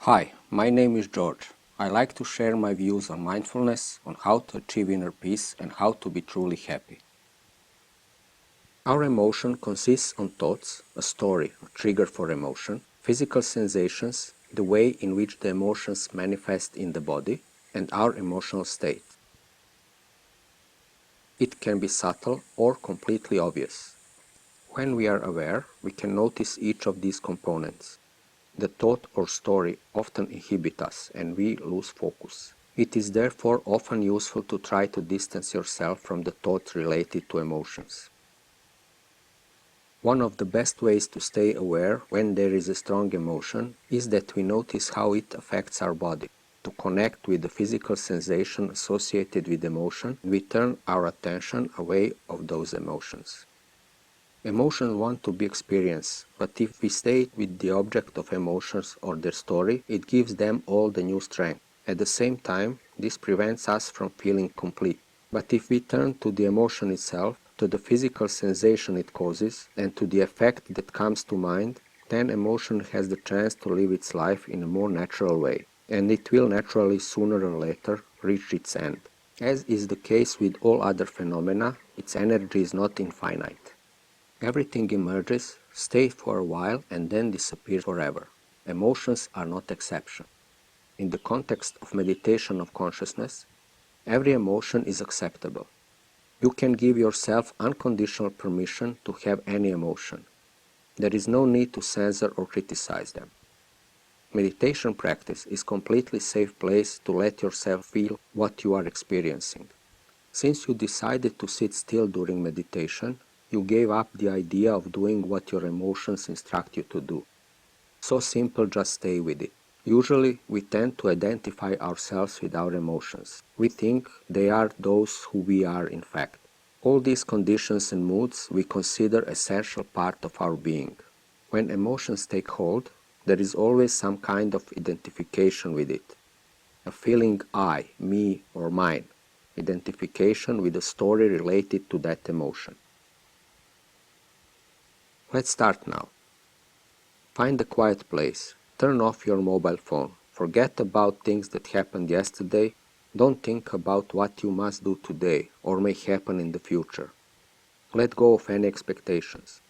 Hi, my name is George. I like to share my views on mindfulness, on how to achieve inner peace, and how to be truly happy. Our emotion consists of thoughts, a story, a trigger for emotion, physical sensations, the way in which the emotions manifest in the body, and our emotional state. It can be subtle or completely obvious. When we are aware, we can notice each of these components. The thought or story often inhibits us and we lose focus. It is therefore often useful to try to distance yourself from the thoughts related to emotions. One of the best ways to stay aware when there is a strong emotion is that we notice how it affects our body. To connect with the physical sensation associated with emotion, we turn our attention away of those emotions. Emotions want to be experienced, but if we stay with the object of emotions or their story, it gives them all the new strength. At the same time, this prevents us from feeling complete. But if we turn to the emotion itself, to the physical sensation it causes, and to the effect that comes to mind, then emotion has the chance to live its life in a more natural way, and it will naturally sooner or later reach its end. As is the case with all other phenomena, its energy is not infinite. Everything emerges, stays for a while, and then disappears forever. Emotions are not exception. In the context of meditation of consciousness, every emotion is acceptable. You can give yourself unconditional permission to have any emotion. There is no need to censor or criticize them. Meditation practice is a completely safe place to let yourself feel what you are experiencing. Since you decided to sit still during meditation, you gave up the idea of doing what your emotions instruct you to do. So simple, just stay with it. Usually, we tend to identify ourselves with our emotions. We think they are those who we are in fact. All these conditions and moods we consider essential part of our being. When emotions take hold, there is always some kind of identification with it. A feeling I, me, or mine. Identification with a story related to that emotion. Let's start now. Find a quiet place. Turn off your mobile phone. Forget about things that happened yesterday. Don't think about what you must do today or may happen in the future. Let go of any expectations.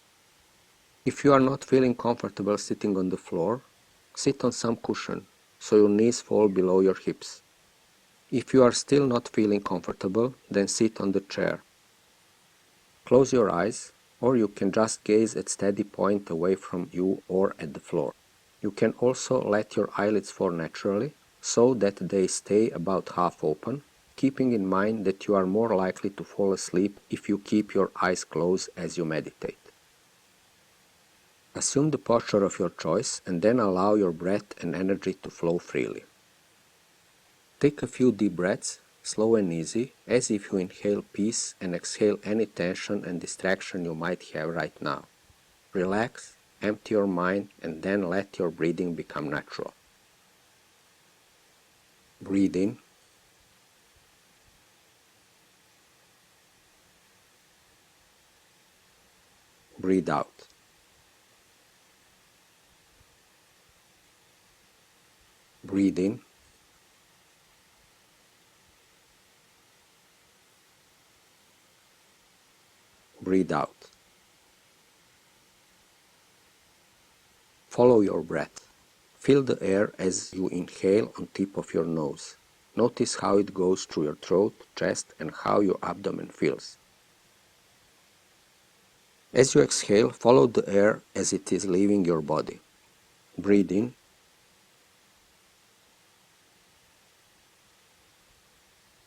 If you are not feeling comfortable sitting on the floor, sit on some cushion so your knees fall below your hips. If you are still not feeling comfortable, then sit on the chair. Close your eyes, or you can just gaze at steady point away from you or at the floor. You can also let your eyelids fall naturally, so that they stay about half open, keeping in mind that you are more likely to fall asleep if you keep your eyes closed as you meditate. Assume the posture of your choice and then allow your breath and energy to flow freely. Take a few deep breaths, slow and easy, as if you inhale peace and exhale any tension and distraction you might have right now. Relax, empty your mind, and then let your breathing become natural. Breathe in. Breathe out. Breathe in. Breathe out. Follow your breath. Feel the air as you inhale on tip of your nose. Notice how it goes through your throat, chest, and how your abdomen feels. As you exhale, follow the air as it is leaving your body. Breathe in.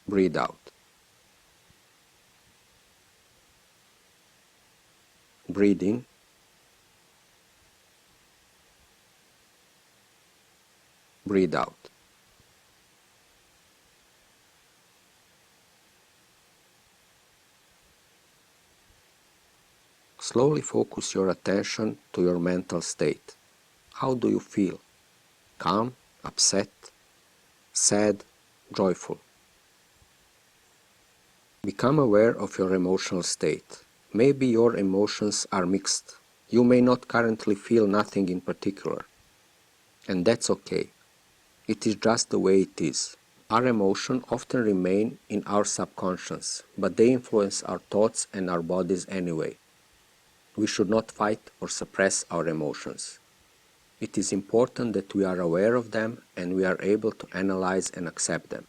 Breathe out. Breathe in. Breathe out. Slowly focus your attention to your mental state. How do you feel? Calm, upset, sad, joyful? Become aware of your emotional state. Maybe your emotions are mixed. You may not currently feel nothing in particular. And that's okay. It is just the way it is. Our emotions often remain in our subconscious, but they influence our thoughts and our bodies anyway. We should not fight or suppress our emotions. It is important that we are aware of them and we are able to analyze and accept them.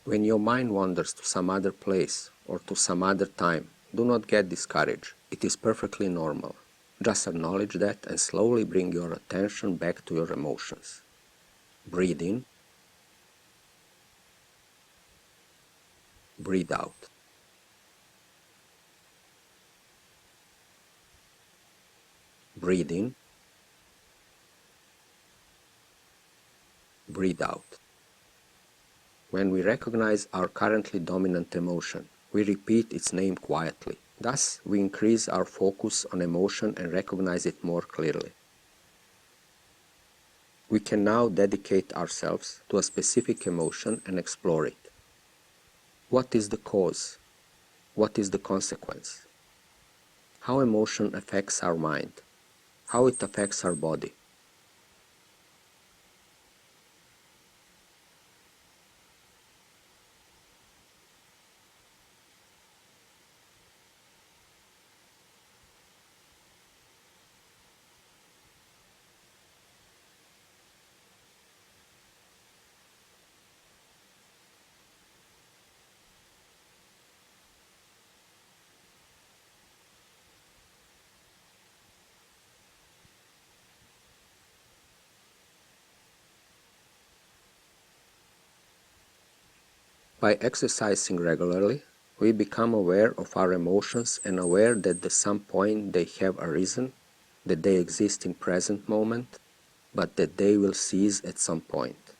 When your mind wanders to some other place or to some other time, do not get discouraged. It is perfectly normal. Just acknowledge that and slowly bring your attention back to your emotions. Breathe in, breathe out. Breathe in, breathe out. When we recognize our currently dominant emotion, we repeat its name quietly. Thus, we increase our focus on emotion and recognize it more clearly. We can now dedicate ourselves to a specific emotion and explore it. What is the cause? What is the consequence? How emotion affects our mind? How it affects our body? By exercising regularly, we become aware of our emotions and aware that at some point they have arisen, that they exist in present moment, but that they will cease at some point.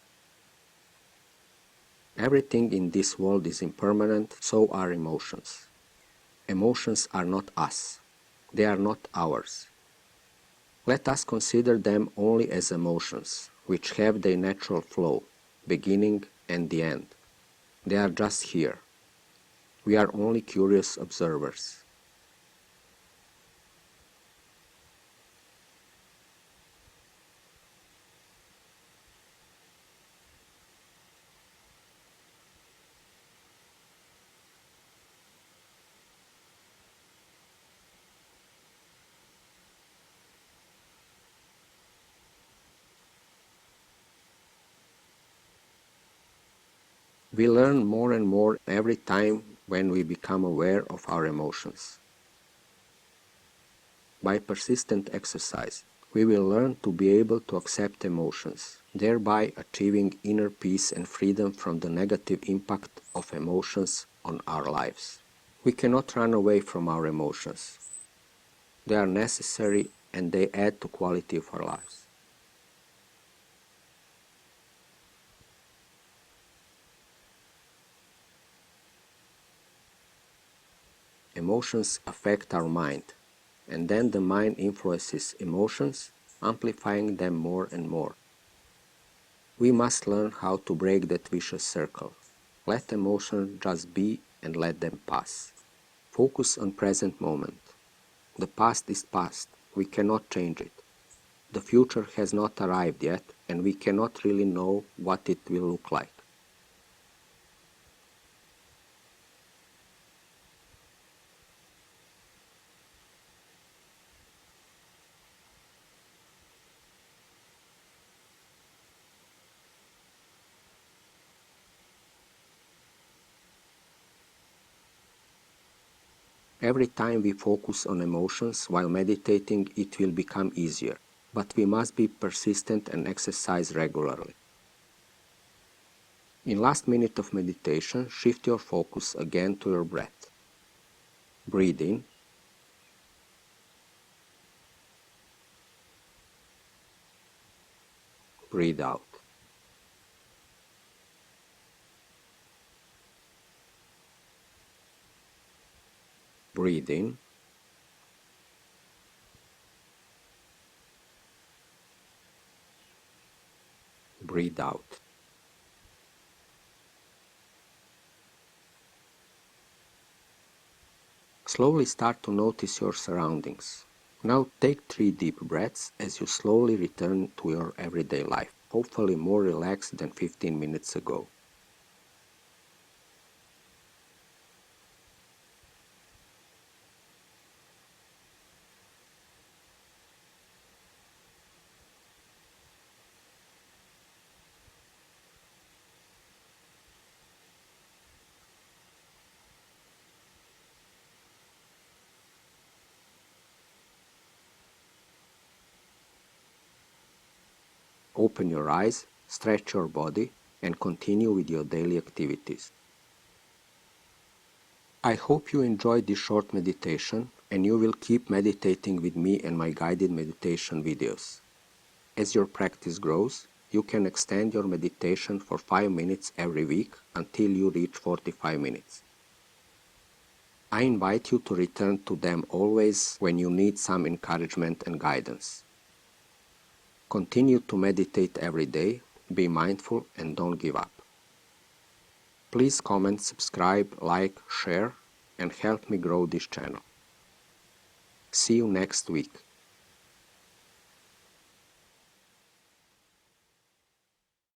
Everything in this world is impermanent, so are emotions. Emotions are not us. They are not ours. Let us consider them only as emotions, which have their natural flow, beginning and the end. They are just here. We are only curious observers. We learn more and more every time when we become aware of our emotions. By persistent exercise, we will learn to be able to accept emotions, thereby achieving inner peace and freedom from the negative impact of emotions on our lives. We cannot run away from our emotions. They are necessary and they add to quality of our lives. Emotions affect our mind, and then the mind influences emotions, amplifying them more and more. We must learn how to break that vicious circle. Let emotions just be and let them pass. Focus on present moment. The past is past. We cannot change it. The future has not arrived yet, and we cannot really know what it will look like. Every time we focus on emotions while meditating, it will become easier, but we must be persistent and exercise regularly. In last minute of meditation, shift your focus again to your breath. Breathe in, breathe out. Breathe in. Breathe out. Slowly start to notice your surroundings. Now take 3 deep breaths as you slowly return to your everyday life, hopefully more relaxed than 15 minutes ago. Open your eyes, stretch your body, and continue with your daily activities. I hope you enjoyed this short meditation and you will keep meditating with me and my guided meditation videos. As your practice grows, you can extend your meditation for 5 minutes every week until you reach 45 minutes. I invite you to return to them always when you need some encouragement and guidance. Continue to meditate every day, be mindful, and don't give up. Please comment, subscribe, like, share, and help me grow this channel. See you next week.